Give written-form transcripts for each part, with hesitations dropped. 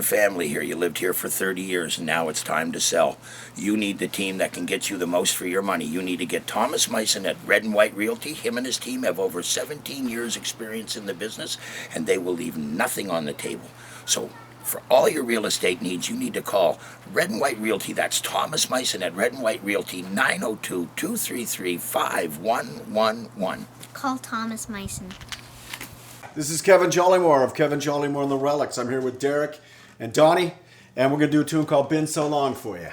your family here. You lived here for 30 years, and now it's time to sell. You need the team that can get you the most for your money. You need to get Thomas Meissen at Red and White Realty. Him and his team have over 17 years experience in the business, and they will leave nothing on the table. So for all your real estate needs, you need to call Red and White Realty. That's Thomas Meissen at Red and White Realty, 902-233-5111. Call Thomas Meissen. This is Kevin Jollimore of Kevin Jollimore and the Relics. I'm here with Derek and Donnie, and we're going to do a tune called Been So Long for you.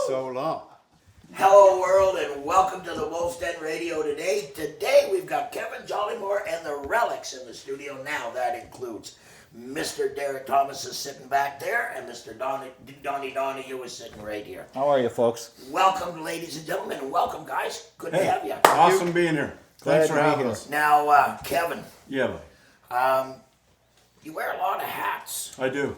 So long. Hello world and welcome to the Wolf's Den Radio today. Today we've got Kevin Jollimore and the Relics in the studio. Now that includes Mr. Derek Thomas is sitting back there and Mr. Donnie Donahue is sitting right here. How are you folks? Welcome ladies and gentlemen and welcome guys. Good to have you. Awesome being here. Thanks for having us. Now Kevin. Yeah. You wear a lot of hats. I do.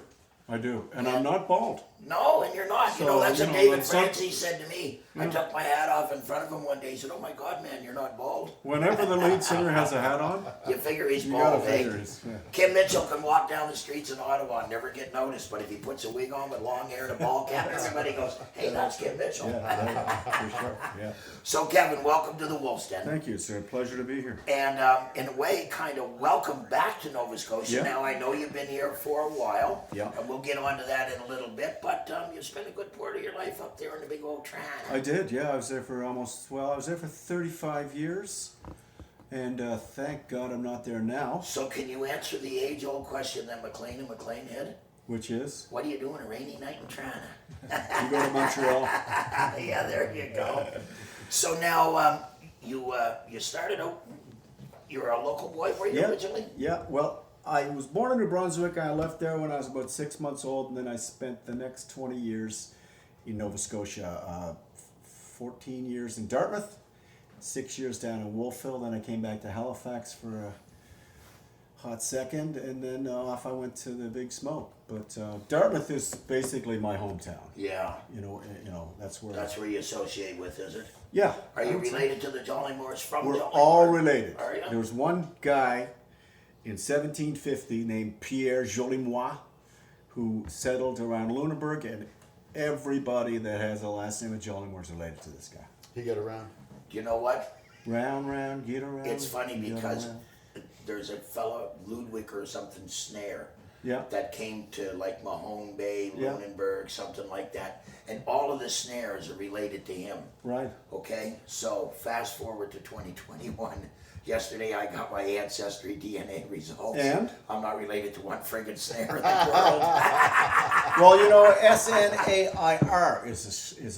And I'm not bald. No, and you're not. So, that's what David that's Francis said to me. I took my hat off in front of him one day. He said, "Oh my God, man, you're not bald." Whenever the lead singer has a hat on, you figure he's you bald, gotta figure Kim Mitchell can walk down the streets in Ottawa and never get noticed, but if he puts a wig on with long hair and a ball cap, everybody goes, "Hey, that's Kim Mitchell." Yeah, for sure. Yeah. So, Kevin, welcome to the Wolf's Den. Thank you. It's a pleasure to be here. And in a way, kind of welcome back to Nova Scotia. Yeah. Now, I know you've been here for a while, yeah, and we'll get onto that in a little bit, but you spent a good part of your life up there in the big old Toronto. I did, yeah. I was there for 35 years, and thank God I'm not there now. So can you answer the age-old question that McLean and McLean had? Which is? What do you do on a rainy night in Toronto? You go to Montreal. Yeah, there you go. So now you started out, you were a local boy, were you originally? Yeah, well, I was born in New Brunswick. I left there when I was about 6 months old, and then I spent the next 20 years in Nova Scotia. 14 years in Dartmouth, 6 years down in Wolfville. Then I came back to Halifax for hot second, and then off I went to the Big Smoke. But Dartmouth is basically my hometown. Yeah. That's where. That's where you associate with, is it? Yeah. Are you related to the Jollymores from We're Jollimore? all related. Are you? There was one guy in 1750 named Pierre Jollimore who settled around Lunenburg, and everybody that has a last name of Jollimore is related to this guy. He got around. Do you know what? Round, get around. It's funny get because around. there's a fellow, Ludwig or something, Snare, Yeah. that came to like Mahone Bay, Yeah. Lunenburg, something like that. And all of the Snares are related to him. Right. Okay, so fast forward to 2021. Yesterday I got my ancestry DNA results. And? I'm not related to one friggin' Snare in the world. Well, SNAIR is a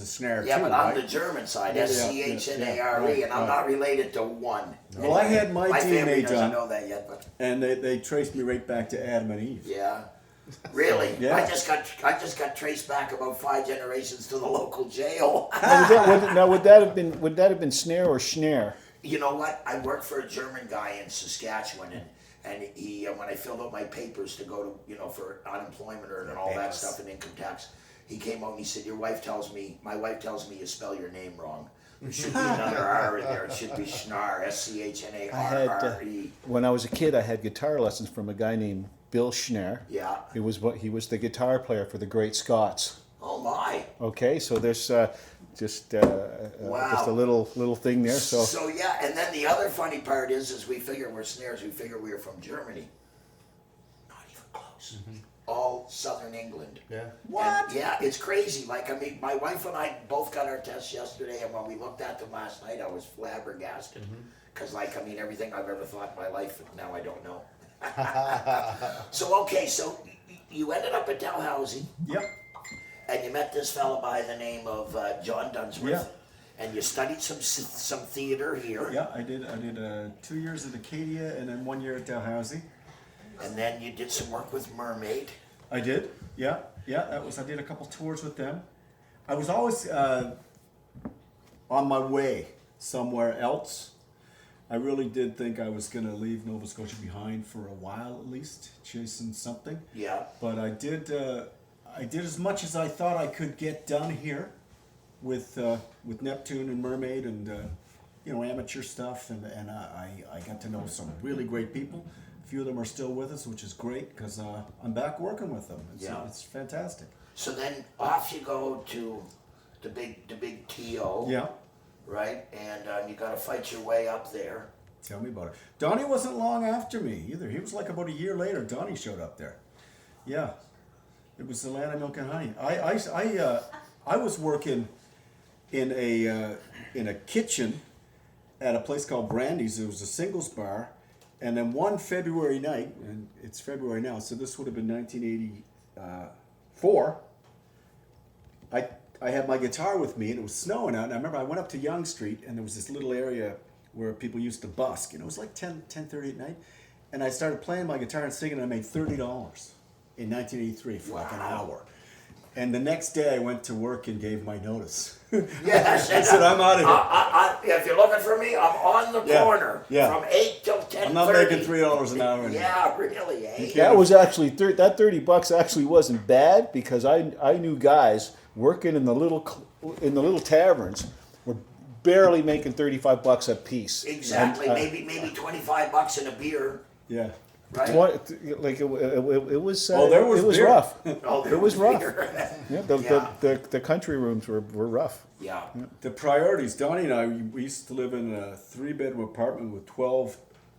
snare Yeah, too, but right? I'm the German side, Yeah, SCHNARE, right, and I'm right. not related to one. Well, I had my My family DNA doesn't done. know that yet, but And they traced me right back to Adam and Eve. yeah. Really? Yeah. I just got traced back about 5 generations to the local jail. Would that have been snare or schnare? You know what? I worked for a German guy in Saskatchewan, and he when I filled out my papers to go to for unemployment and all that stuff and income tax, he came out and he said, my wife tells me you spell your name wrong. There should be another R in there. It should be Schnar, SCHNARRE. When I was a kid, I had guitar lessons from a guy named Bill Schnare. Yeah. He was the guitar player for the Great Scots. Oh my. Okay, so there's just Wow. just a little thing there. So yeah, and then the other funny part is we figure we're Snares. We figure we are from Germany. Not even close. All southern England. Yeah. What? And yeah, it's crazy. Like, I mean, my wife and I both got our tests yesterday, and when we looked at them last night, I was flabbergasted. Because, everything I've ever thought in my life, now I don't know. So, okay, so you ended up at Dalhousie, Yep. and you met this fella by the name of John Dunsworth. Yeah. And you studied some theater here. Yeah, I did 2 years at Acadia and then 1 year at Dalhousie. And then you did some work with Mermaid. I did. Yeah. I did a couple tours with them. I was always on my way somewhere else. I really did think I was going to leave Nova Scotia behind for a while at least, chasing something. Yeah. But I did as much as I thought I could get done here with Neptune and Mermaid and amateur stuff, and I got to know some really great people. A few of them are still with us, which is great because I'm back working with them. It's fantastic. So then off you go to the big TO. Yeah. Right? And you got to fight your way up there. Tell me about it. Donnie wasn't long after me either. He was like about a year later. Donnie showed up there. Yeah. It was the Land of Milk and Honey. I was working in a kitchen at a place called Brandy's. It was a singles bar. And then one February night, and it's February now, so this would have been 1984, I had my guitar with me, and it was snowing out, and I remember I went up to Yonge Street, and there was this little area where people used to busk, and it was like 10:30 at night, and I started playing my guitar and singing, and I made $30 in 1983 for like an hour. And the next day I went to work and gave my notice. Yes. I said, I'm out of here. If you're looking for me, I'm on the corner from 8 till 10:30. I'm not making $3 an hour. Yeah, really, eh? That was actually that $30 actually wasn't bad because I knew guys working in the little taverns were barely making $35 a piece. Exactly. Maybe $25 in a beer. Yeah. Right? Like it was. There was it was beer. rough. Oh, It was rough. beer. Yeah, the country rooms were rough. Yeah. The priorities. Donnie and I, we used to live in a 3-bedroom apartment with 12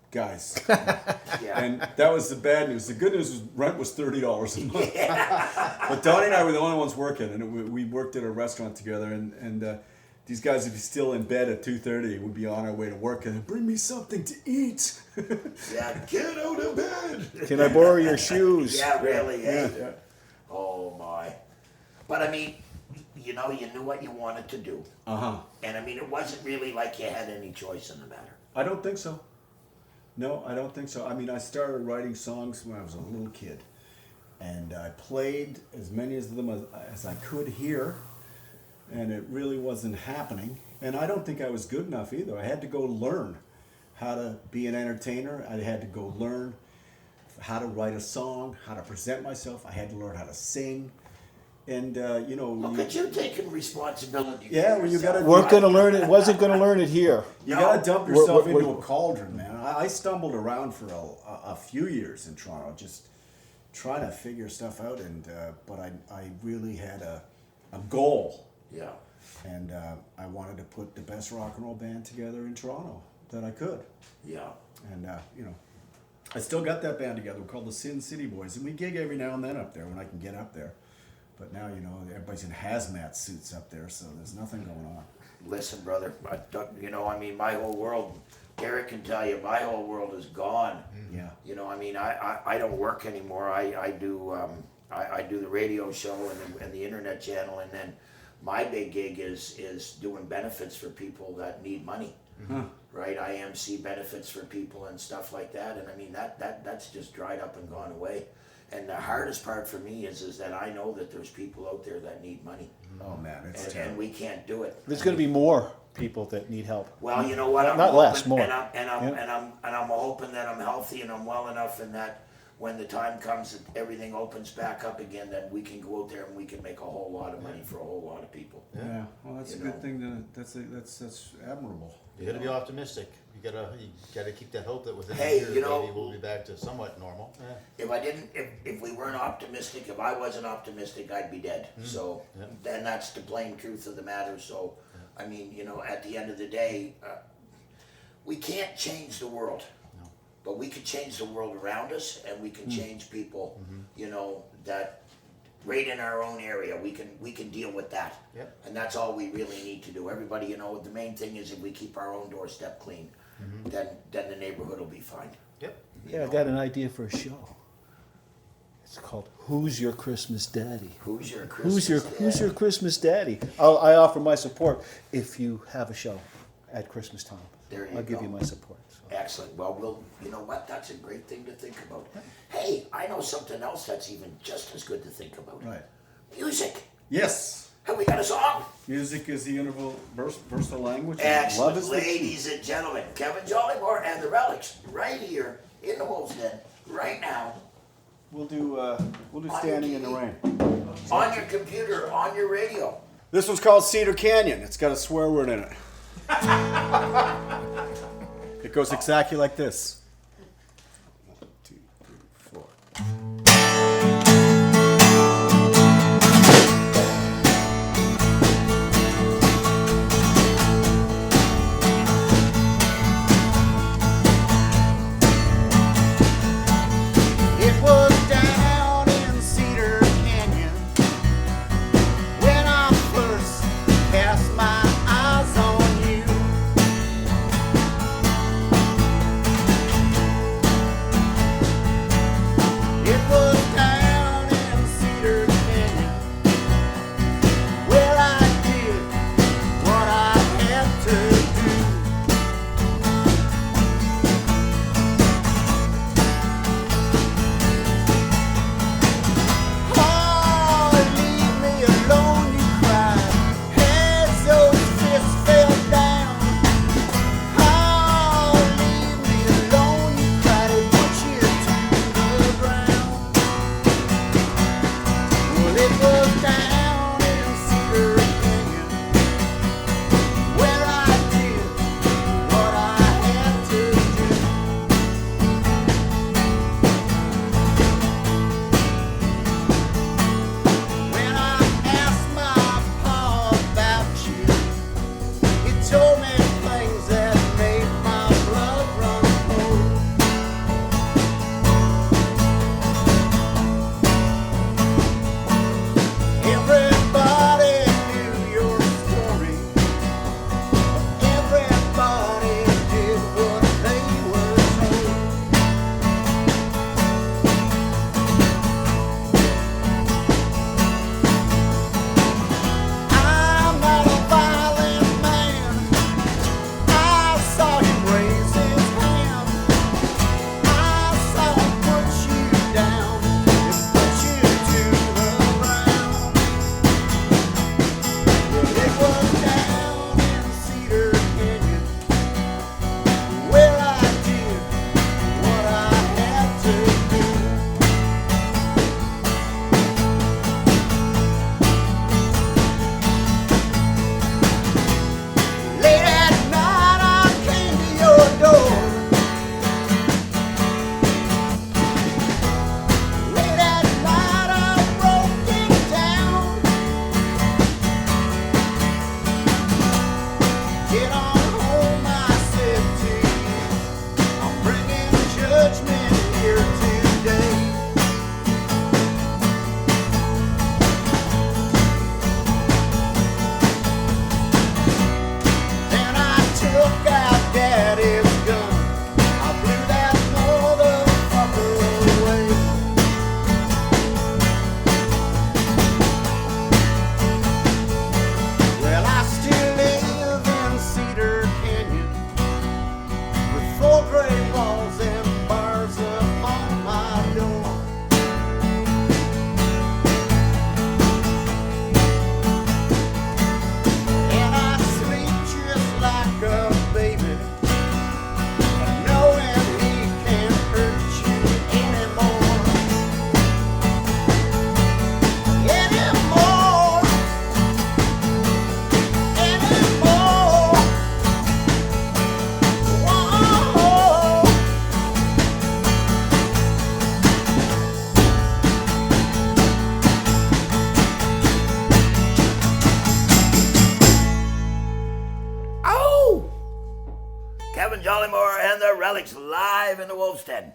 guys. Yeah. And that was the bad news. The good news was rent was $30 a month. But Donnie and I were the only ones working, and we worked at a restaurant together. And these guys would be still in bed at 2:30. We'd be on our way to work, and bring me something to eat. Yeah. Get out of bed. Can I borrow your shoes? Yeah, really, eh? Yeah. Oh, my. But, I mean, you knew what you wanted to do. And, I mean, it wasn't really like you had any choice in the matter. I don't think so. No, I don't think so. I mean, I started writing songs when I was a little kid. And I played as many of them as I could hear. And it really wasn't happening. And I don't think I was good enough either. I had to go learn how to be an entertainer. I had to go learn how to write a song, how to present myself. I had to learn how to sing. And, you know, Look at you taking responsibility. Yeah, for well, you yourself. gotta- Weren't going to learn it. Wasn't going to learn it here. you No. gotta dump yourself We're- into a cauldron, man. I stumbled around for a few years in Toronto, just trying to figure stuff out. And but I really had a goal, Yeah. and I wanted to put the best rock and roll band together in Toronto that I could. Yeah. And you know, I still got that band together. We're called the Sin City Boys, and we gig every now and then up there when I can get up there. But now, you know, everybody's in hazmat suits up there, so there's nothing going on. Listen, brother, you know, I mean, my whole world, Derek can tell you, my whole world is gone. Yeah. You know, I mean, I don't work anymore. I do the radio show and the internet channel, and then my big gig is doing benefits for people that need money. Right? I MC benefits for people and stuff like that, and I mean that's just dried up and gone away. And the hardest part for me is that I know that there's people out there that need money, Oh man, it's and terrible. we can't do it. There's going to be more people that need help. Well, you know what? I'm Not less, hoping- more. and I'm hoping that I'm healthy and I'm well enough, and that when the time comes that everything opens back up again, that we can go out there and we can make a whole lot of money for a whole lot of people. Yeah, well, that's You a good know. thing. That's admirable. You gotta be optimistic. You gotta keep that hope that within Hey, a year, you know- maybe we'll be back to somewhat normal. If we weren't optimistic, if I wasn't optimistic, I'd be dead. So, Yeah. then that's the plain truth of the matter. So, I mean, you know, at the end of the day, we can't change the world. No. But we can change the world around us, and we can change people, you know, that right in our own area. We can deal with that. Yep. And that's all we really need to do. Everybody, you know, the main thing is if we keep our own doorstep clean, then the neighborhood will be fine. Yep. Yeah, I got an idea for a show. It's called "Who's Your Christmas Daddy?" Who's your Christmas Who's your dad? Christmas Daddy? I offer my support if you have a show at Christmas time. There you I'll give go. you my support. So. Excellent. Well, you know what? That's a great thing to think about. Hey, I know something else that's even just as good to think about. Right. Music. Yes. Have we got a song? Music is the universal language. and Excellent. Love is the key. Ladies and gentlemen, Kevin Jollimore and the Relics right here in the Wolf's Den right now We'll do Standing in the Rain. on your computer, on your radio. This one's called Cedar Canyon. It's got a swear word in it. It goes exactly like this. 1, 2, 3, 4. It was down in Cedar Canyon when I first cast my eyes on you. It was down in Cedar Canyon where I did what I had to do. Oh, leave me alone, you cried, as those fists fell down. Oh, leave me alone, you cried, and put you to the ground. live in the Wolf's Den.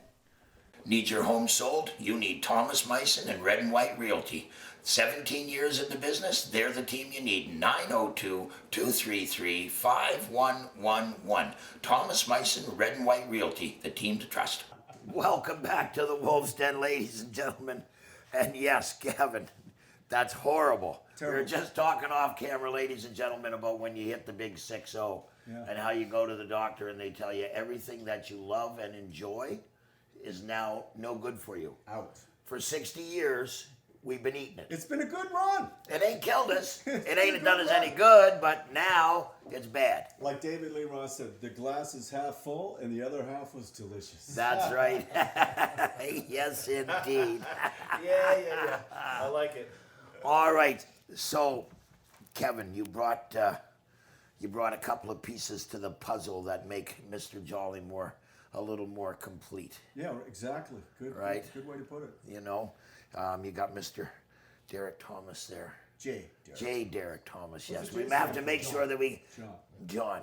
Need your home sold? You need Thomas Meissen and Red and White Realty. 17 years in the business, they're the team you need. 902-233-5111. Thomas Meissen, Red and White Realty, the team to trust. Welcome back to the Wolf's Den, ladies and gentlemen. And yes, Kevin, that's horrible. Terrible. We were just talking off camera, ladies and gentlemen, about when you hit the big 6-0 and how you go to the doctor and they tell you everything that you love and enjoy is now no good for you. Out. For 60 years, we've been eating it. It's been a good run. It ain't killed us. It ain't done us any good, but now it's bad. Like David Lee Roth said, the glass is half full and the other half was delicious. That's right. Yes, indeed. Yeah. I like it. All right. So, Kevin, you brought a couple of pieces to the puzzle that make Mr. Jollimore a little more complete. Yeah, exactly. Good, Right. good way to put it. You know, you got Mr. Derek Thomas there. Jay. Derek. J. Derek Thomas, yes. it We J? have to make sure that we... John.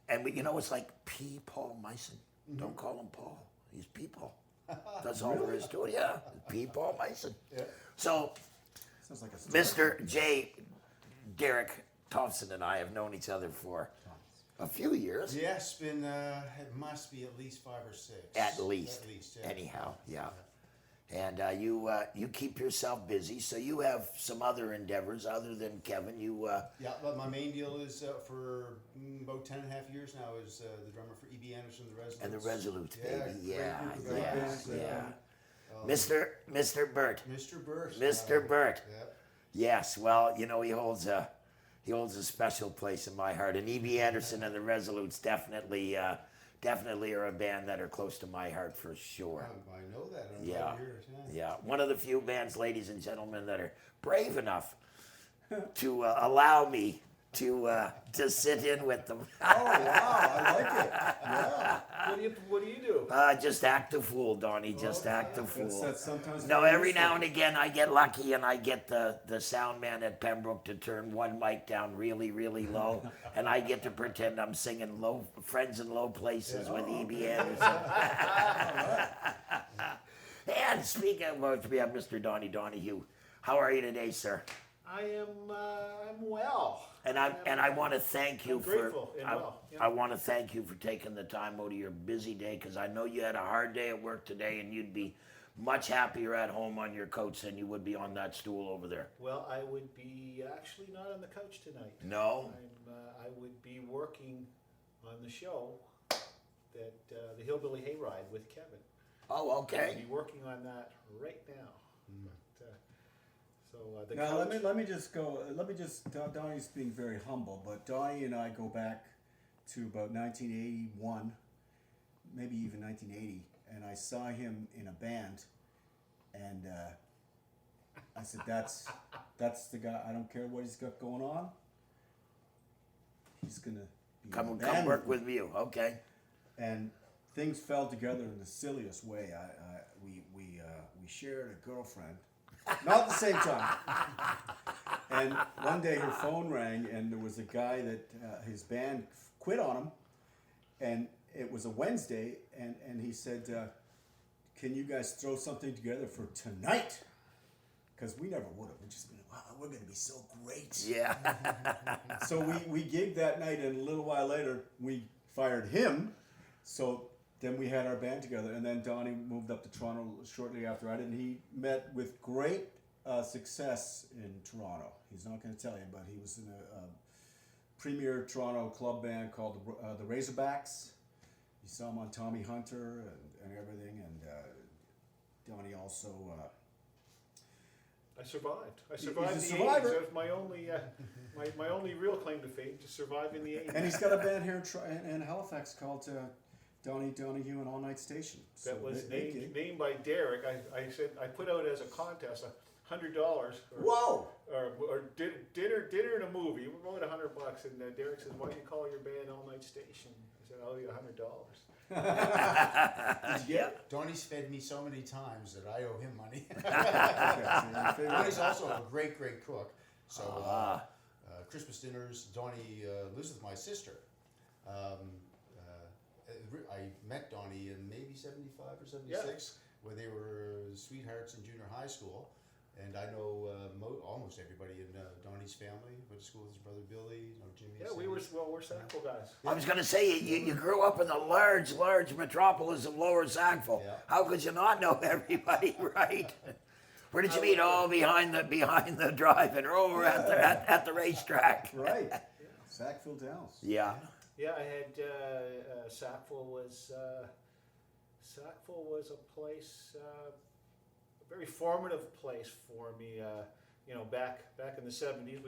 And we, it's like P. Paul Meissen. Don't call him Paul. He's P. Paul. That's all there is to it. Yeah, P. Paul Meissen. Yeah. So, Sounds like a story. Mr. J. Derek Thompson and I have known each other for a few years. Yeah, it's been, it must be at least 5 or 6. At least. Yeah. Anyhow, yeah. And you keep yourself busy, so you have some other endeavors other than Kevin. Yeah, but my main deal is for about 10 and a half years now is the drummer for E.B. Anderson, the Resolutes. and the Resolutes, Yeah, baby. great Yeah, group of yeah, guys. yeah. Mr. Burt. Mr. Burt. Mr. Burt. Yeah. Yes, well, he holds a special place in my heart. And E.B. Anderson and the Resolutes definitely are a band that are close to my heart for sure. I know that. I'm Yeah, right here, yeah. One of the few bands, ladies and gentlemen, that are brave enough to allow me to sit in with them. Oh, wow. I like it. Yeah. What do you do? Just act a fool, Donnie. Just act a fool. That's sometimes No, very every useful. now and again I get lucky and I get the sound man at Pembroke to turn one mic down really, really low, and I get to pretend I'm singing Friends in Low Places with E.B. Anderson. And speaking of which, we have Mr. Donnie Donahue. How are you today, sir? I am I'm well. And I want to thank you I'm for grateful and well, yeah. I want to thank you for taking the time out of your busy day, because I know you had a hard day at work today, and you'd be much happier at home on your couch than you would be on that stool over there. Well, I would be actually not on the couch tonight. No? I would be working on the show that the Hillbilly Hayride with Kevin. Oh, I'll okay. be working on that right now. But, the Now couch. let me just go. Donnie's being very humble, but Donnie and I go back to about 1981, maybe even 1980, and I saw him in a band, and I said, "That's the guy. I don't care what he's got going on. He's gonna be in a Come band work me." with you. Okay. And things fell together in the silliest way. We shared a girlfriend, not at the same time. And one day her phone rang, and there was a guy that his band quit on him, and it was a Wednesday, and he said, "Can you guys throw something together for tonight?" Because we never would have. We just been, wow, we're gonna be so great. Yeah. So we gigged that night, and a little while later we fired him. So then we had our band together, and then Donnie moved up to Toronto shortly after I did, and he met with great success in Toronto. He's not going to tell you, but he was in a premier Toronto club band called the Razorbacks. You saw him on Tommy Hunter and everything, and Donnie also... I survived. I He's survived a the survivor. 80s. That was my only my only real claim to fame, to survive in the 80s. And he's got a band here in Halifax called Donnie Donahue and All Night Station. So That was they gig. named by Derek. I said I put out as a contest $100 Whoa! or dinner and a movie. We're going $100, and Derek says, "Why do you call your band All Night Station?" I said, "I'll give you $100." Yeah. Donnie's fed me so many times that I owe him money. Okay, so Donnie's also a great cook. So Christmas dinners, Donnie lives with my sister. I met Donnie in maybe 75 or 76 when they were sweethearts in junior high school. And I know almost everybody in Donnie's family. Went to school with his brother Billy, Jimmy. Yeah, Cindy. we're Sackville guys. I was going to say, you grew up in the large metropolis of Lower Sackville. Yeah. How could you not know everybody, right? Where did you meet? Oh, behind the drive-in, or over at the racetrack. Right. Sackville Downs. Yeah. Yeah, I had Sackville was a place, a very formative place for me. Back in the '70s,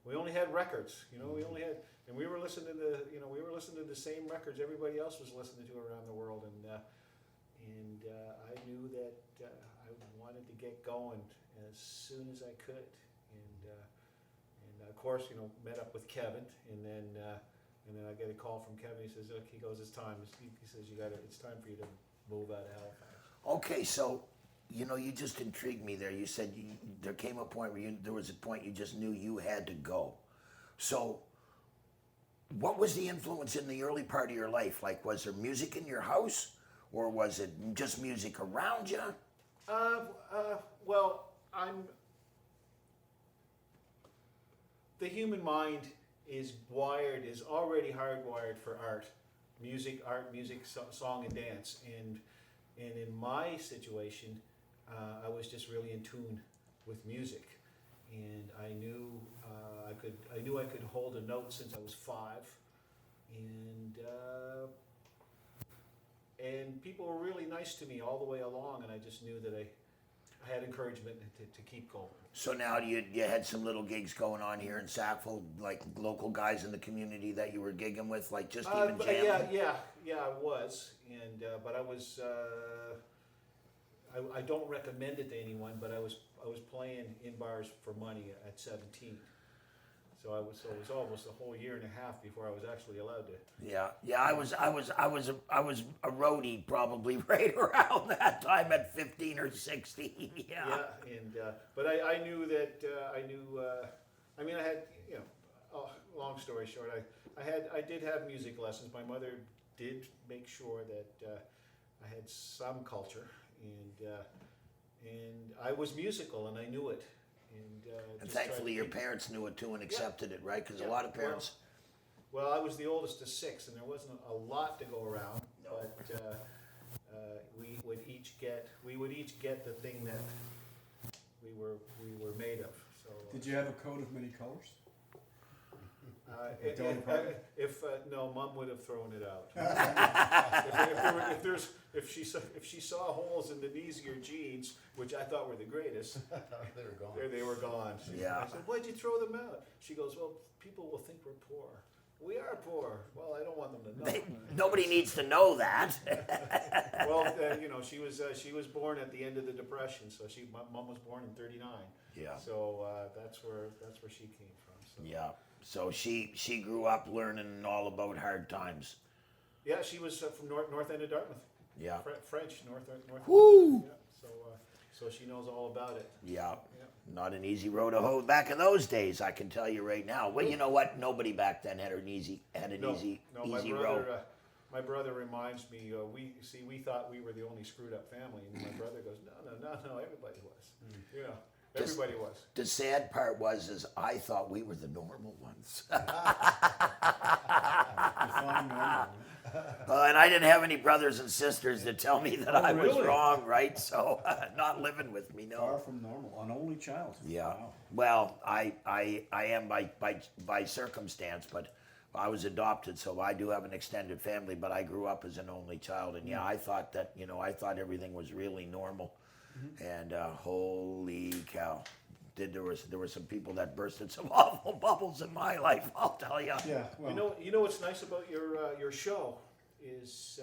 we only had records. And we were listening to the same records everybody else was listening to around the world, and I knew that I wanted to get going as soon as I could, and of course, met up with Kevin, and then I get a call from Kevin. He says, "Look," he goes, "It's time." He says, it's time for you to move out of Halifax." Okay, so, you just intrigued me there. You said there came a point where there was a point you just knew you had to go. So, what was the influence in the early part of your life? Like, was there music in your house, or was it just music around you? Well, the human mind is already hardwired for art, music, song, and dance. And in my situation, I was just really in tune with music, and I knew I could hold a note since I was 5, and people were really nice to me all the way along, and I just knew that I had encouragement to keep going. So now you had some little gigs going on here in Sackville, like local guys in the community that you were gigging with, like just even jamming? Yeah, I was, and but I was. I don't recommend it to anyone, but I was playing in bars for money at 17. So it was almost a whole year and a half before I was actually allowed to. Yeah. I was a roadie probably right around that time at 15 or 16. Yeah. Yeah, and but I knew that I mean, I had long story short, I did have music lessons. My mother did make sure that I had some culture, and I was musical, and I knew it. And thankfully your parents knew it too and accepted it, right? Because a lot of parents... Well, I was the oldest of 6, and there wasn't a lot to go around, but we would each get the thing that we were made of. So Did you have a coat of many colors? No, Mom would have thrown it out. If she saw holes in the knees of your jeans, which I thought were the greatest, They were gone. they were gone. Yeah. I said, "Why'd you throw them out?" She goes, "Well, people will think we're poor." We are poor. Well, I don't want them to know. Nobody needs to know that. Well, she was born at the end of the Depression, so my mom was born in '39. Yeah. So that's where she came from. So. Yeah. So she grew up learning all about hard times. Yeah, she was from north end of Dartmouth. Yeah. French, north. Woo! Yeah. So she knows all about it. Yeah. Yeah. Not an easy road to hoe back in those days, I can tell you right now. Well, you know what? Nobody back then had an easy road. My brother reminds me. We thought we were the only screwed up family, and my brother goes, no, everybody was. Everybody was. The sad part is I thought we were the normal ones. Define normal. And I didn't have any brothers and sisters to tell me that I was really? wrong, right? So not living with me, no. Far from normal. An only child. Yeah. Wow. Well, I am by circumstance, but I was adopted, so I do have an extended family. But I grew up as an only child, and I thought that I thought everything was really normal, and holy cow. There were some people that bursted some awful bubbles in my life, I'll tell you. Yeah. Well, You know what's nice about your show is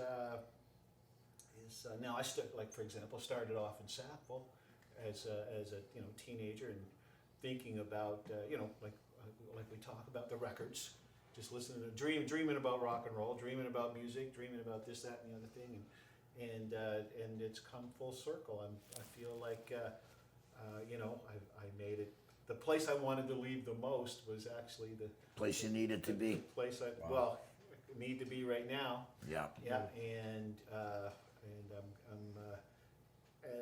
now for example, started off in Sackville as a teenager and thinking about like we talk about the records, just listening to dreaming about rock and roll, dreaming about music, dreaming about this, that, and the other thing, and it's come full circle. I feel like I made it. The place I wanted to leave the most was actually the Place you needed to be. place need to be right now. Yeah. Yeah, and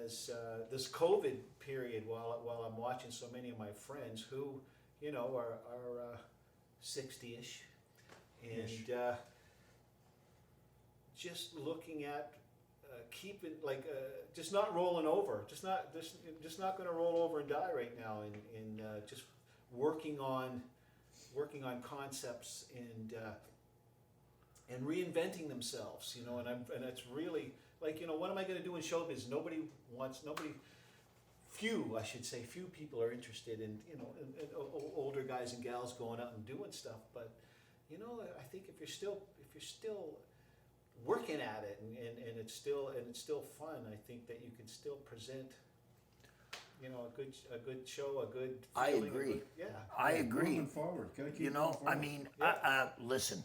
as this COVID period, while I'm watching so many of my friends who, you know, are 60-ish, and just looking at keeping just not rolling over, just not going to roll over and die right now, and just working on concepts and reinventing themselves, you know, and it's really like, you know, what am I going to do in showbiz? Few people are interested in, you know, in older guys and gals going out and doing stuff. But, you know, I think if you're still working at it and it's still fun, I think that you can still present, you know, a good show, a good I feeling, agree. Yeah. I agree. Moving forward. Gotta keep You know, moving I forward. mean, listen,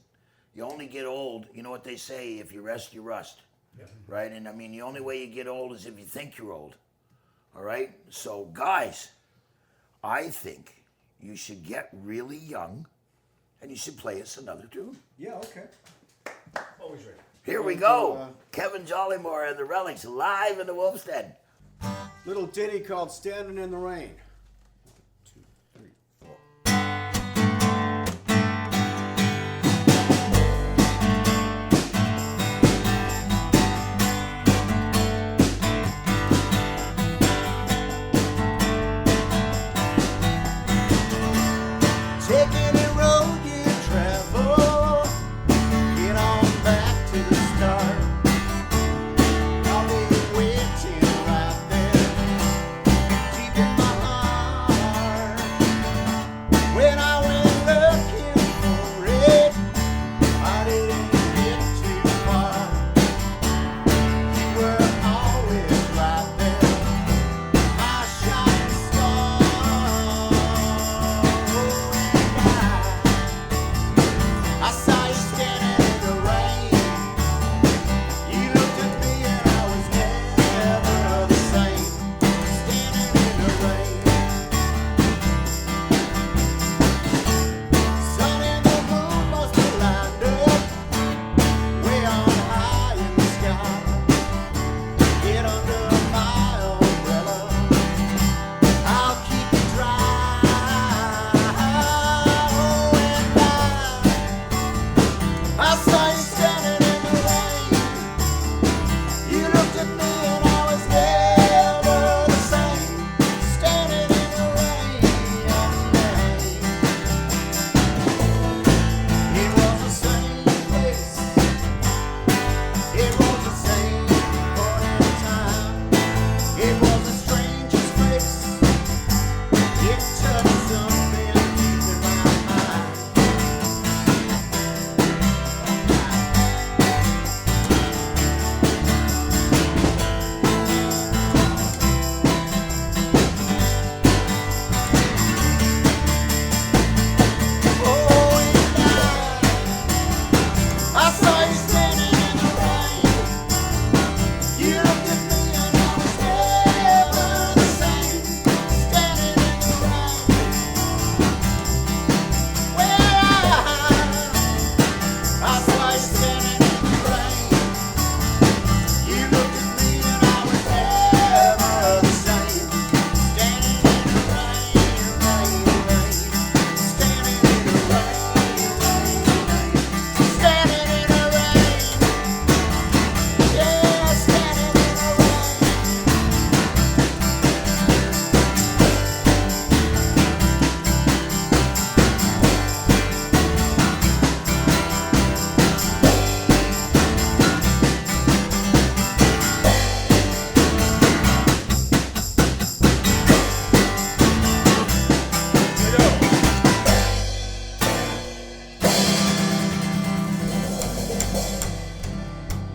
you only get old, you know what they say, if you rest, you rust. Yeah. Right? And I mean, the only way you get old is if you think you're old. All right? So, guys, I think you should get really young and you should play us another tune. Yeah, okay. Always ready. Here we go. Kevin Jollimore and the Relics live in the Wolf's Den. Little ditty called Standing in the Rain. 1, 2, 3, 4. Take any road you travel, get on back to the start. I'll be waiting right there, deep in my heart. When I went looking for it, I didn't get too far. You were always right there, my shining star. I saw you standing in the rain. You looked at me and I was never the same. Standing in the rain. Sun and the moon must have lined up way on high in the sky. Get under my umbrella, I'll keep you dry. Oh, and I saw you standing in the rain. You looked at me and I was never the same. Standing in the rain. It was the same place. It was the same point in time. It was the strangest place. It touched something deep in my mind. Oh, and I saw you standing in the rain. You looked at me and I was never the same. Standing in the rain. Well, I saw you standing in the rain. You looked at me and I was never the same. Standing in the rain, rain, rain. Standing in the rain, rain, rain. Standing in the rain. Yeah, standing in the rain.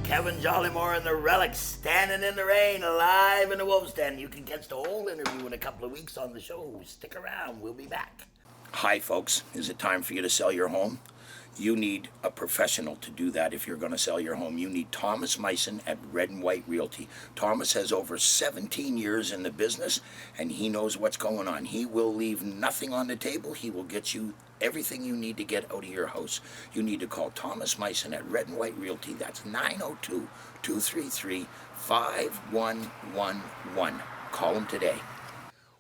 Kevin Jollimore and the Relics standing in the rain live in the Wolf's Den. You can catch the whole interview in a couple of weeks on the show. Stick around. We'll be back. Hi, folks. Is it time for you to sell your home? You need a professional to do that if you're going to sell your home. You need Thomas Meissen at Red and White Realty. Thomas has over 17 years in the business, and he knows what's going on. He will leave nothing on the table. He will get you everything you need to get out of your house. You need to call Thomas Meissen at Red and White Realty. That's 902-233-5111. Call him today.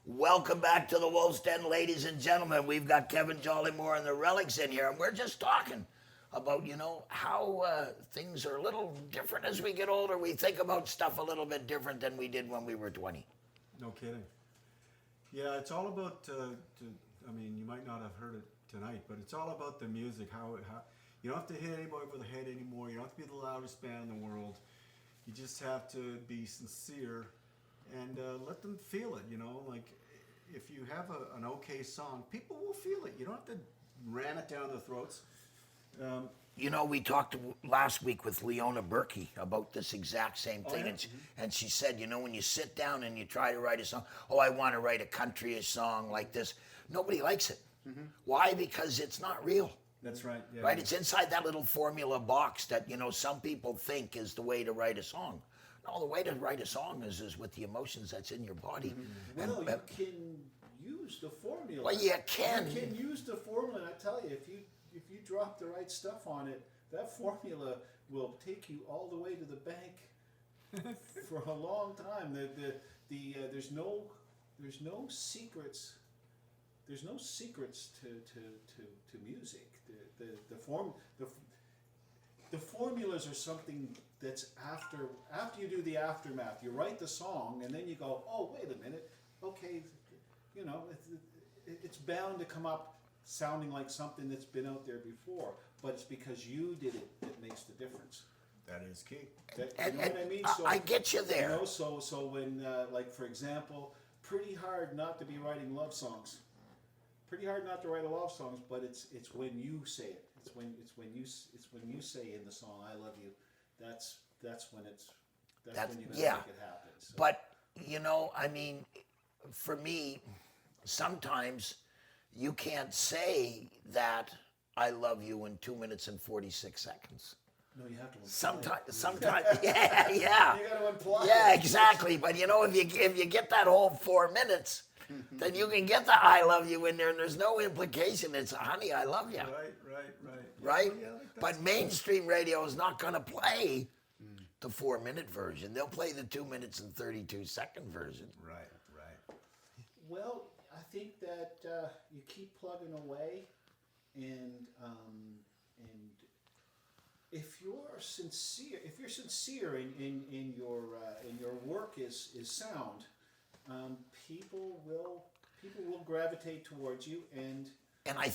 Welcome back to the Wolf's Den, ladies and gentlemen. We've got Kevin Jollimore and the Relics in here, and we're just talking about, how things are a little different as we get older. We think about stuff a little bit different than we did when we were 20. No kidding. Yeah, it's all about, you might not have heard it tonight, but it's all about the music. How you don't have to hit anybody over the head anymore. You don't have to be the loudest band in the world. You just have to be sincere and let them feel it, like if you have an okay song, people will feel it. You don't have to ram it down their throats. We talked last week with Leona Berkey about this exact same thing, and she said, when you sit down and you try to write a song, I want to write a country song like this, nobody likes it. Why? Because it's not real. That's right. Yeah, right? It's inside that little formula box that, some people think is the way to write a song. No, the way to write a song is with the emotions that's in your body. Well, you can use the formula. Well, you can. You can use the formula, and I tell you, if you drop the right stuff on it, that formula will take you all the way to the bank for a long time. There's no secrets. There's no secrets to music. The formulas are something that's after you do the aftermath. You write the song, and then you go, oh, wait a minute, okay, it's bound to come up sounding like something that's been out there before, but it's because you did it that makes the difference. That is key. You know what I mean? So, I get you there. So when, for example, pretty hard not to be writing love songs. Pretty hard not to write a love songs, but it's when you say it. It's when you say in the song, "I love you." That's when you're gonna make it happen. So. But for me, sometimes you can't say that I love you in 2 minutes and 46 seconds. No, you have to. Sometimes, yeah. You got to imply. Yeah, exactly. But if you get that whole 4 minutes, then you can get the I love you in there, and there's no implication. It's honey, I love you. Right? Yeah, But mainstream radio is not going to play the 4-minute version. They'll play the 2 minutes and 32-second version. Right. Well, I think that you keep plugging away, and if you're sincere in your work is sound, people will gravitate towards you, and I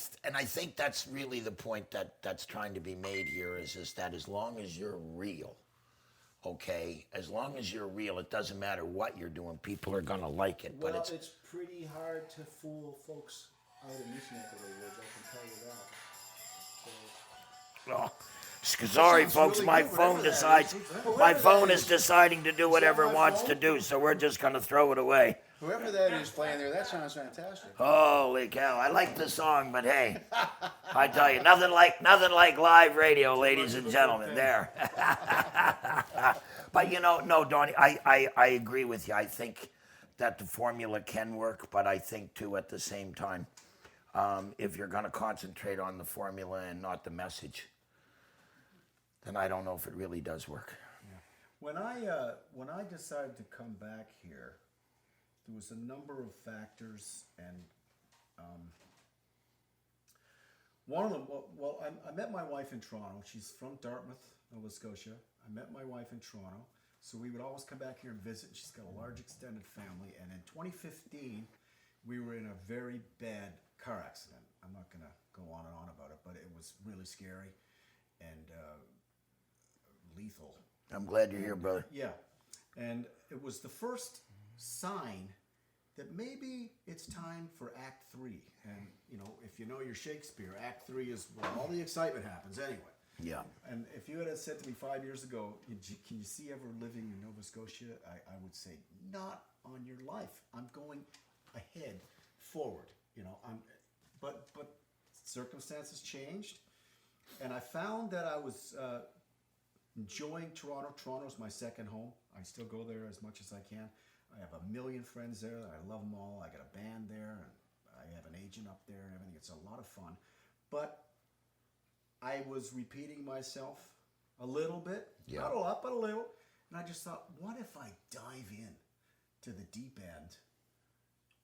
think that's really the point that's trying to be made here is that as long as you're real, okay, as long as you're real, it doesn't matter what you're doing, people are gonna like it. Well, but it's pretty hard to fool folks out in this neck of the woods, I can tell you that. Sorry, folks. My phone is deciding to do whatever it wants to do, so we're just gonna throw it away. Whoever that is playing there, that sounds fantastic. Holy cow! I like the song, but hey, I tell you, nothing like live radio, ladies and gentlemen. There. But no, Donnie, I agree with you. I think that the formula can work, but I think too at the same time, if you're gonna concentrate on the formula and not the message, then I don't know if it really does work. Yeah. When I decided to come back here, there was a number of factors, and one of them. Well, I met my wife in Toronto. She's from Dartmouth, Nova Scotia. I met my wife in Toronto, so we would always come back here and visit. She's got a large extended family, and in 2015, we were in a very bad car accident. I'm not going to go on and on about it, but it was really scary and lethal. I'm glad you're here, brother. Yeah, and it was the first sign that maybe it's time for Act 3. And if you know your Shakespeare, Act 3 is where all the excitement happens anyway. Yeah. And if you had said to me 5 years ago, can you see ever living in Nova Scotia? I would say, not on your life. I'm going ahead, forward. But circumstances changed, And I found that I was enjoying Toronto. Toronto's my second home. I still go there as much as I can. I have a million friends there. I love them all. I got a band there, and I have an agent up there and everything. It's a lot of fun. But I was repeating myself a little bit. Yeah. Not a lot, but a little. And I just thought, what if I dive in to the deep end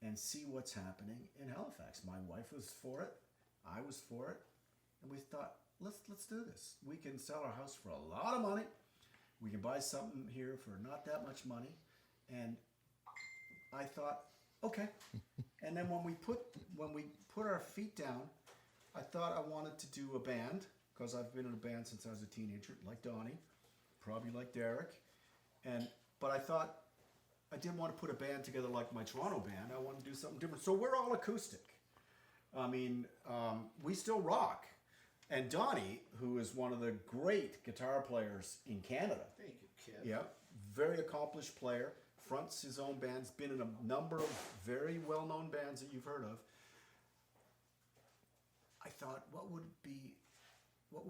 and see what's happening in Halifax? My wife was for it. I was for it. And we thought, let's do this. We can sell our house for a lot of money. We can buy something here for not that much money. And I thought, okay. And then when we put our feet down, I thought I wanted to do a band, because I've been in a band since I was a teenager, like Donnie, probably like Derek. But I thought I didn't want to put a band together like my Toronto band. I wanted to do something different. So we're all acoustic. I mean, we still rock. And Donnie, who is one of the great guitar players in Canada. Thank you, Kev. Yeah, very accomplished player, fronts his own bands, been in a number of very well-known bands that you've heard of. I thought, what would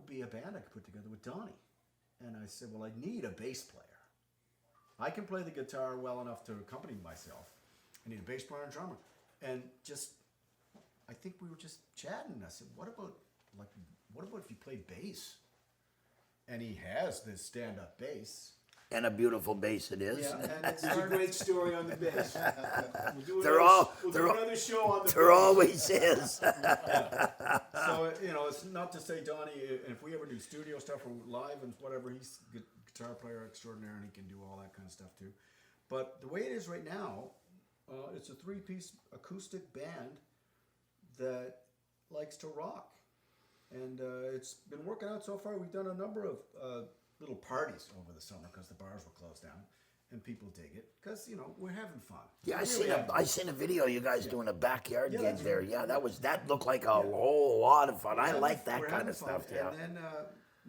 be a band I could put together with Donnie? And I said, well, I need a bass player. I can play the guitar well enough to accompany myself. I need a bass player and drummer. And I think we were just chatting. I said, what about if you played bass? And he has this stand-up bass. And a beautiful bass it is. Yeah, and it's There's a great story on the bass. We'll do another show on the There bass. always is. So, it's not to say Donnie, if we ever do studio stuff or live and whatever, he's a guitar player extraordinaire and he can do all that kind of stuff too. But the way it is right now, it's a 3-piece acoustic band that likes to rock. And it's been working out so far. We've done a number of little parties over the summer because the bars were closed down. And people dig it because, we're having fun. Yeah, Really I seen a video of you guys doing a backyard gig that's there. right. Yeah, that looked like a whole lot of fun. I like that We're kind having of stuff. fun. Yeah. And then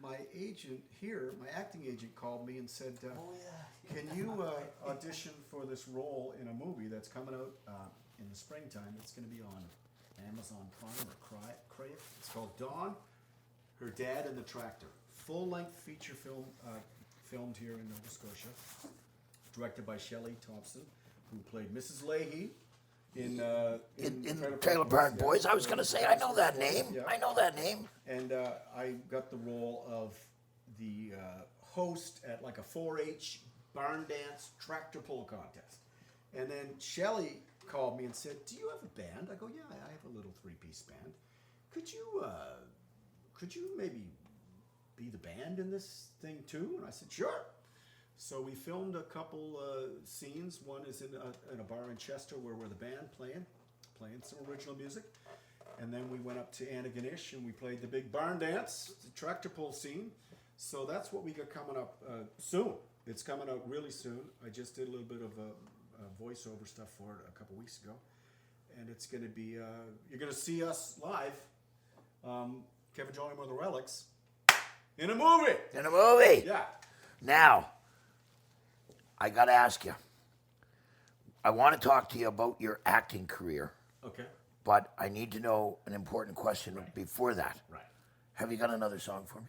my agent here, my acting agent, called me and said, "Can you audition for this role in a movie that's coming out in the springtime? It's going to be on Amazon Prime or Crave. It's called Dawn, Her Dad and the Tractor. Full-length feature film filmed here in Nova Scotia, directed by Shelley Thompson, who played Mrs. Leahy in Trailer Park Boys. I was going to say, I know that name. Yeah. I know that name. And I got the role of the host at like a 4-H barn dance tractor pull contest. And then Shelley called me and said, "Do you have a band?" I go, "Yeah, I have a little 3-piece band. Could you maybe be the band in this thing too?" And I said, "Sure." So we filmed a couple scenes. One is in a bar in Chester where we're the band playing some original music. And then we went up to Antigonish and we played the big barn dance, the tractor pull scene. So that's what we got coming up soon. It's coming out really soon. I just did a little bit of voiceover stuff for it a couple weeks ago. And it's going to be, you're going to see us live, Kevin Jollimore, the Relics, in a movie. In a movie. Yeah. Now, I got to ask you. I want to talk to you about your acting career, Okay. but I need to know an important question before that. Right. Have you got another song for me?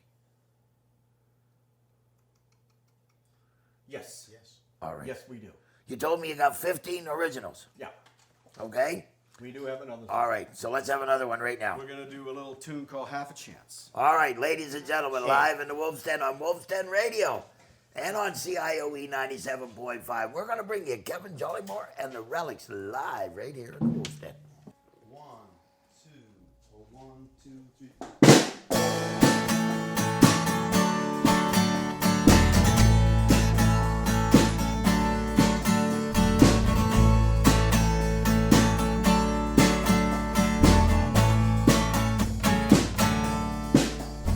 Yes. Yes. All right. Yes, we do. You told me you got 15 originals. Yeah. Okay? We do have another. All right. So let's have another one right now. We're going to do a little tune called Half a Chance. All right, ladies and gentlemen, live in the Wolf's Den on Wolf's Den Radio and on CIOE 97.5. We're going to bring you Kevin Jollimore and the Relics live right here in the Wolf's Den. 1, 2, or 1, 2, 3.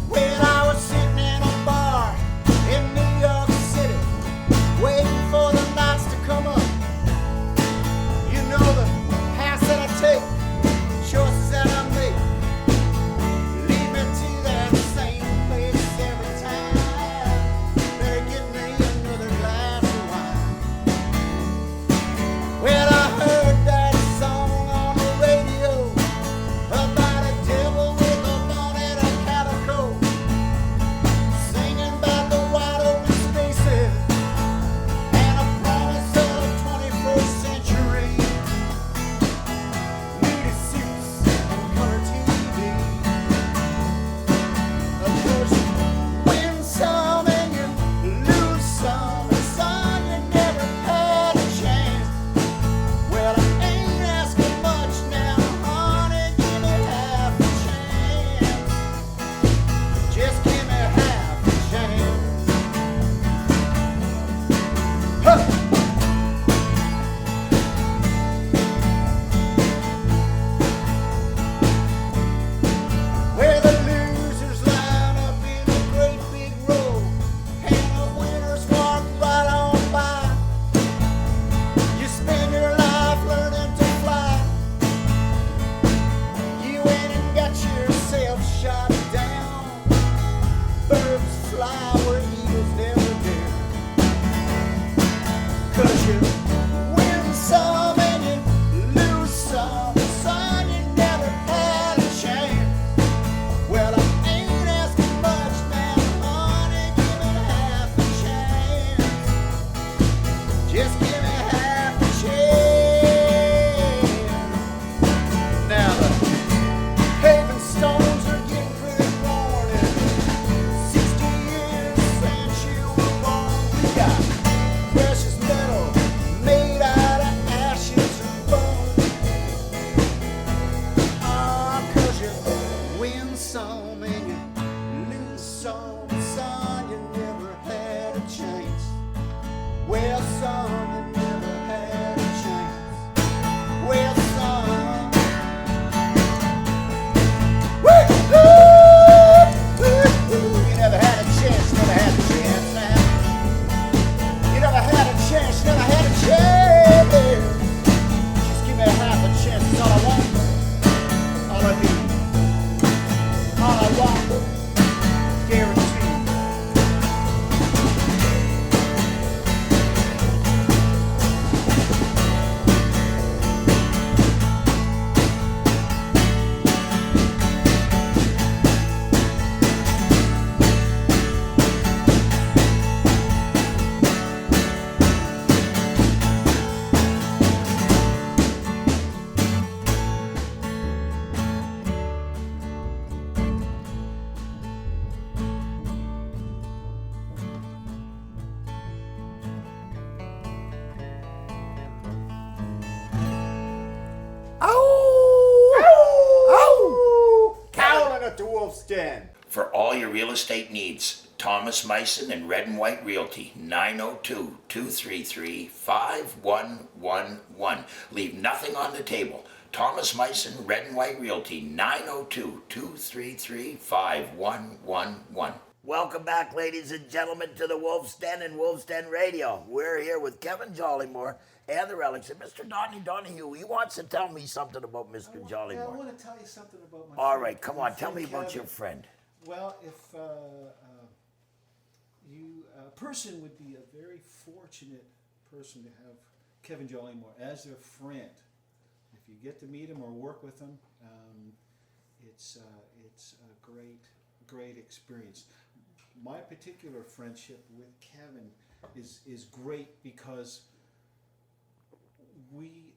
When I was sitting in a bar in New York City, waiting for the lights to come up, you know the paths that I take, choices that I make, lead Wolf's Den. For all your real estate needs, Thomas Meissen and Red and White Realty, 902-233-5111. Leave nothing on the table. Thomas Meissen, Red and White Realty, 902-233-5111. Welcome back, ladies and gentlemen, to the Wolf's Den and Wolf's Den Radio. We're here with Kevin Jollimore and the Relics, and Mr. Donnie Donahue. He wants to tell me something about Mr. Yeah, I Jollimore. want to tell you something about my All friend- right, come my on, tell me friend about Kevin. your friend. Well, if a person would be a very fortunate person to have Kevin Jollimore as their friend. If you get to meet him or work with him, it's a great experience. My particular friendship with Kevin is great because we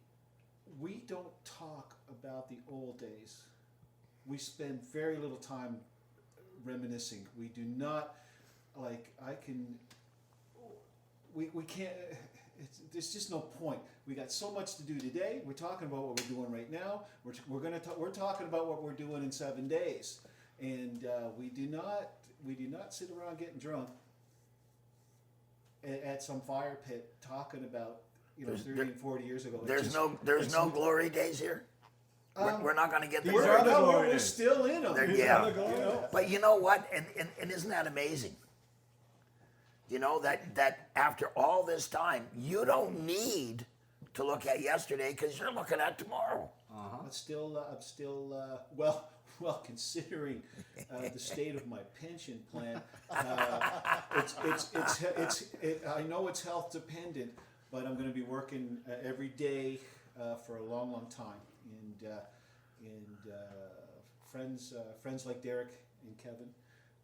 don't talk about the old days. We spend very little time reminiscing. We do not, like, we can't, there's just no point. We got so much to do today. We're talking about what we're doing right now. We're talking about what we're doing in 7 days. And we do not sit around getting drunk at some fire pit talking about, 30 and 40 years ago. There's no glory days here. We're not going to get the these glory are the days. glory We're days. still in them. Yeah. Go. But you know what? And isn't that amazing? You know, that after all this time, you don't need to look at yesterday because you're looking at tomorrow. I'm still considering the state of my pension plan. I know it's health dependent, but I'm going to be working every day for a long, long time. And friends like Derek and Kevin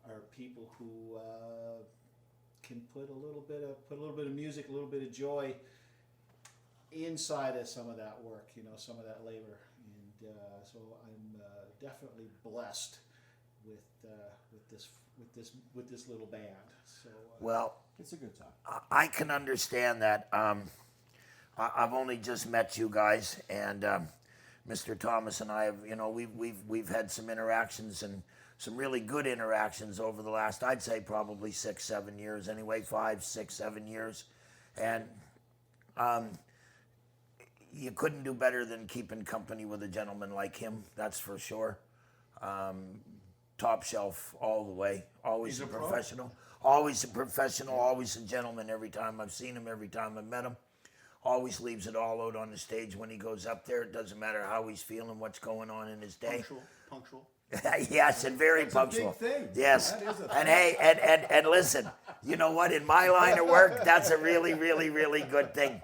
are people who can put a little bit of music, a little bit of joy inside of some of that work, some of that labor. And so I'm definitely blessed with this little band. So Well, It's a good time. I can understand that. I've only just met you guys, and Mr. Thomas and I have, we've had some interactions and some really good interactions over the last, I'd say probably 6, 7 years anyway, 5, 6, 7 years, and you couldn't do better than keeping company with a gentleman like him. That's for sure. Top shelf all the way. Always He's a a pro. professional. Always a professional. Always a gentleman. Every time I've seen him, every time I've met him. Always leaves it all out on the stage when he goes up there. It doesn't matter how he's feeling, what's going on in his day. Punctual. Yes, and very That's punctual. a big thing. Yes, That is a and thing. hey, and listen, you know what? In my line of work, that's a really, really, really good thing.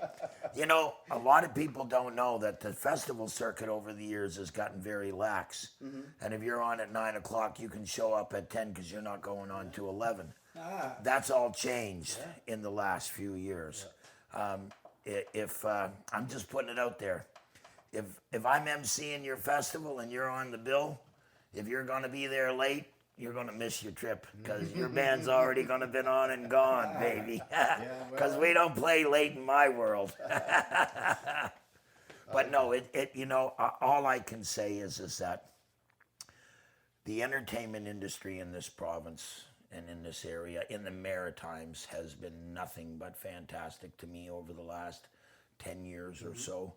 A lot of people don't know that the festival circuit over the years has gotten very lax. Mm-hmm. And if you're on at 9 o'clock, you can show up at 10 because you're not going on to 11. Ah. That's all changed in the last few years. If I'm just putting it out there, if I'm emceeing your festival and you're on the bill, if you're going to be there late, you're going to miss your trip because your band's already going to been on and gone, baby. Because we don't play late in my world. But no, all I can say is that the entertainment industry in this province and in this area, in the Maritimes, has been nothing but fantastic to me over the last 10 years or so.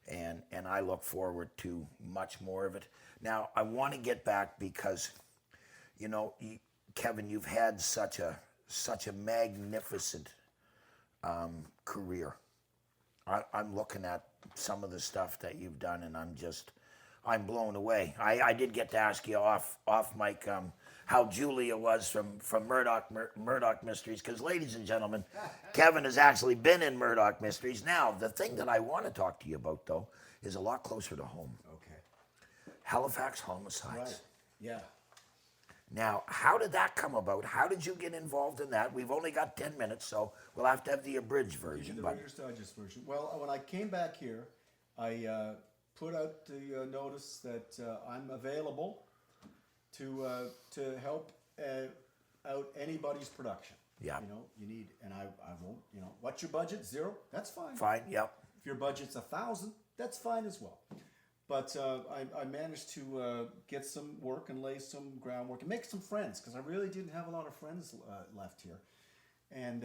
And I look forward to much more of it. Now, I want to get back because, Kevin, you've had such a magnificent career. I'm looking at some of the stuff that you've done, and I'm blown away. I did get to ask you off mic how Julia was from Murdoch Mysteries, because, ladies and gentlemen, Kevin has actually been in Murdoch Mysteries. Now, the thing that I want to talk to you about, though, is a lot closer to home. Okay. Halifax Homicides. Right. Yeah. Now, how did that come about? How did you get involved in that? We've only got 10 minutes, so we'll have to have the abridged version. The But Reader's Digest version. Well, when I came back here, I put out the notice that I'm available to help out anybody's production. Yeah. You need, and I won't. What's your budget? 0? That's fine. fine, yep. If your budget's 1,000, that's fine as well. But I managed to get some work and lay some groundwork and make some friends because I really didn't have a lot of friends left here. And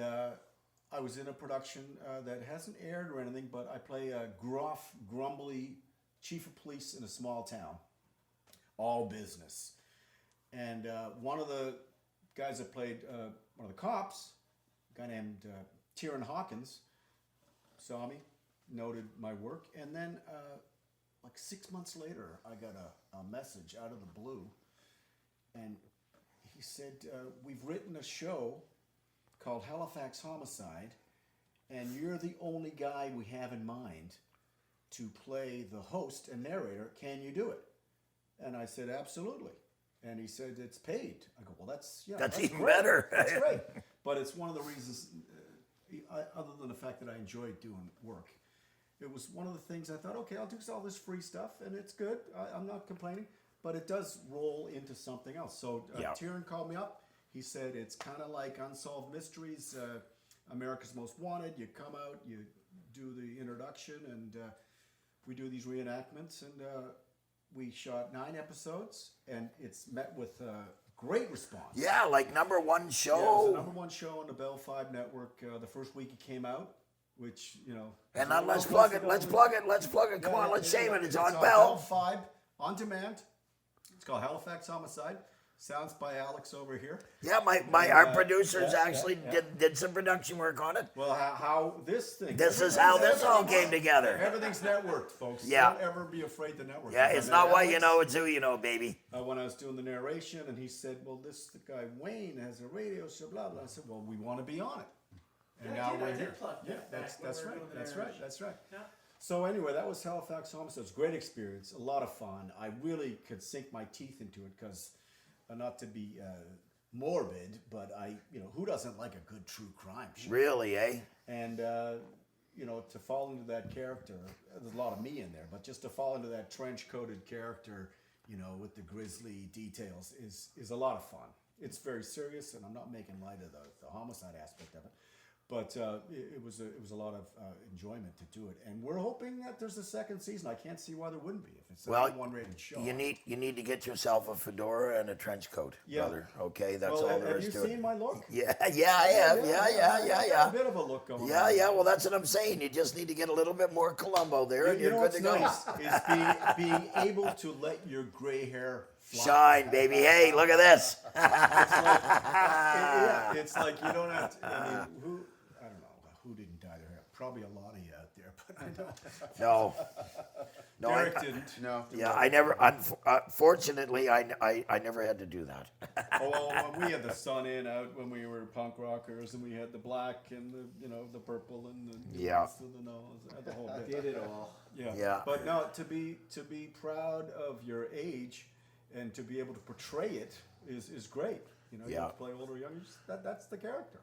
I was in a production that hasn't aired or anything, but I play a gruff, grumbly chief of police in a small town. All business. And one of the guys that played one of the cops, a guy named Tieran Hawkins, saw me, noted my work, and then like 6 months later, I got a message out of the blue, and he said, we've written a show called Halifax Homicide, and you're the only guy we have in mind to play the host and narrator. Can you do it? And I said, absolutely. And he said, it's paid. I go, well, that's even great. better. That's great. But it's one of the reasons, other than the fact that I enjoyed doing work, it was one of the things I thought, okay, I'll do all this free stuff, and it's good. I'm not complaining, but it does roll into something else. So Tieran called me up. He said, it's kind of like Unsolved Mysteries, America's Most Wanted. You come out, you do the introduction, and we do these reenactments, and we shot 9 episodes, and it's met with great response. Yeah, like number one show. Yeah, it was the number 1 show on the Bell 5 network the first week it came out, which, And now let's plug it. Come on, let's shame it. It's on Bell. 5 on demand. It's called Halifax Homicide. Sounds by Alex over here. Yeah, our producers actually did some production work on it. Well, how this thing. This is how this all came together. Everything's networked, folks. Yeah. Don't ever be afraid to network. Yeah, it's not what you know, it's who you know, baby. When I was doing the narration, and he said, well, the guy Wayne has a radio show, blah, blah. I said, well, we want to be on it. And now we're here. Yeah, that's right. Yeah. So anyway, that was Halifax Homicide. It's a great experience, a lot of fun. I really could sink my teeth into it because, not to be morbid, but who doesn't like a good true crime show? Really, eh? And to fall into that character, there's a lot of me in there, but just to fall into that trench-coated character, with the grisly details, is a lot of fun. It's very serious, and I'm not making light of the homicide aspect of it. But it was a lot of enjoyment to do it, and we're hoping that there's a second season. I can't see why there wouldn't be if it's a one-rated show. You need to get yourself a fedora and a trench coat, brother. Okay, that's all there is to it. Have you seen my look? Yeah, I have. Yeah. A bit of a look going on. Yeah. Well, that's what I'm saying. You just need to get a little bit more Columbo there, and you're good to go. Nice is being able to let your gray hair fly. Shine, baby. Hey, look at this. It's like you don't have to. I mean, who didn't dye their hair? Probably a lot of you out there, but I know. No, Derek didn't. No. Yeah, I never. Fortunately, I never had to do that. Well, we had the sun in out when we were punk rockers, and we had the black and the purple and the nuance to the nose, the whole bit. Did it all. Yeah. But no, to be proud of your age and to be able to portray it is great. You play older or younger. That's the character.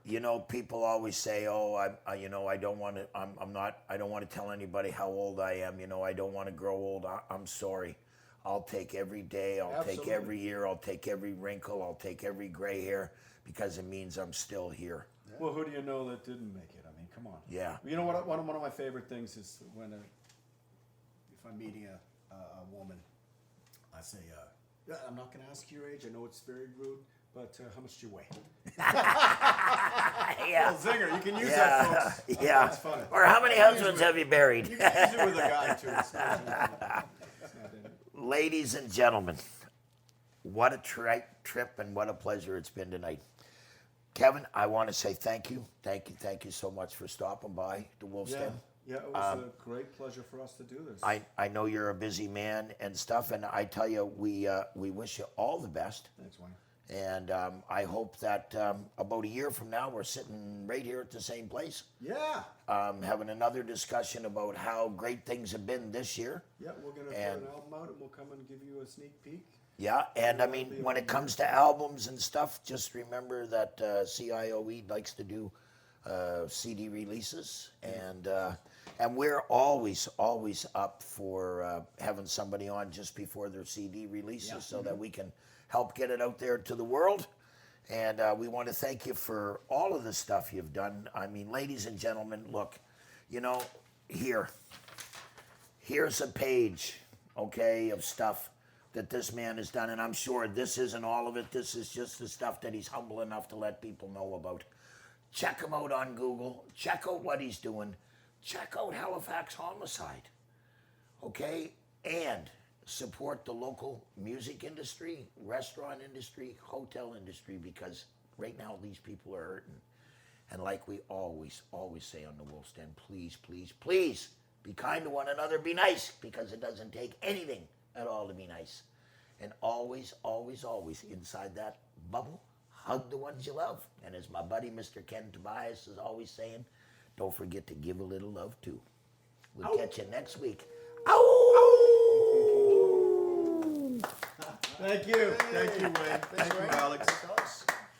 People always say, "Oh, I don't want to. I don't want to tell anybody how old I am. I don't want to grow old. I'm sorry. I'll take every day. I'll take every year. I'll take every wrinkle. I'll take every gray hair because it means I'm still here." Yeah. Well, who do you know that didn't make it? I mean, come on. Yeah. You know what? One of my favorite things is when if I'm meeting a woman, I say, "I'm not going to ask your age. I know it's very rude. But how much do you weigh?" Yeah. Well, zinger, you can use that, folks. Yeah. That's funny. Or how many husbands have you buried? You can use it with a guy, too. It's not Ladies and gentlemen, what a trip and what a pleasure it's been tonight. Kevin, I want to say thank you. Thank you so much for stopping by the Wolf's Den. Yeah, it was a great pleasure for us to do this. I know you're a busy man and stuff, and I tell you, we wish you all the best. Thanks, Wayne. And I hope that about a year from now, we're sitting right here at the same place. Yeah. Having another discussion about how great things have been this year. Yeah, we're going to put an album out, and we'll come and give you a sneak peek. Yeah, and I mean, when it comes to albums and stuff, just remember that CIOE likes to do CD releases, and we're always up for having somebody on just before their CD releases so that we can help get it out there to the world. And we want to thank you for all of the stuff you've done. I mean, ladies and gentlemen, look, here's a page, okay, of stuff that this man has done, and I'm sure this isn't all of it. This is just the stuff that he's humble enough to let people know about. Check him out on Google. Check out what he's doing. Check out Halifax Homicide, okay? And support the local music industry, restaurant industry, hotel industry, because right now these people are hurting. And like we always say on the Wolf's Den, please, please, please be kind to one another, be nice, because it doesn't take anything at all to be nice. And always, always, always, inside that bubble, hug the ones you love. And as my buddy Mr. Ken Tobias is always saying, don't forget to give a little love too. We'll catch you next week. Ow! Thank you, Wayne. Thank you, Alex.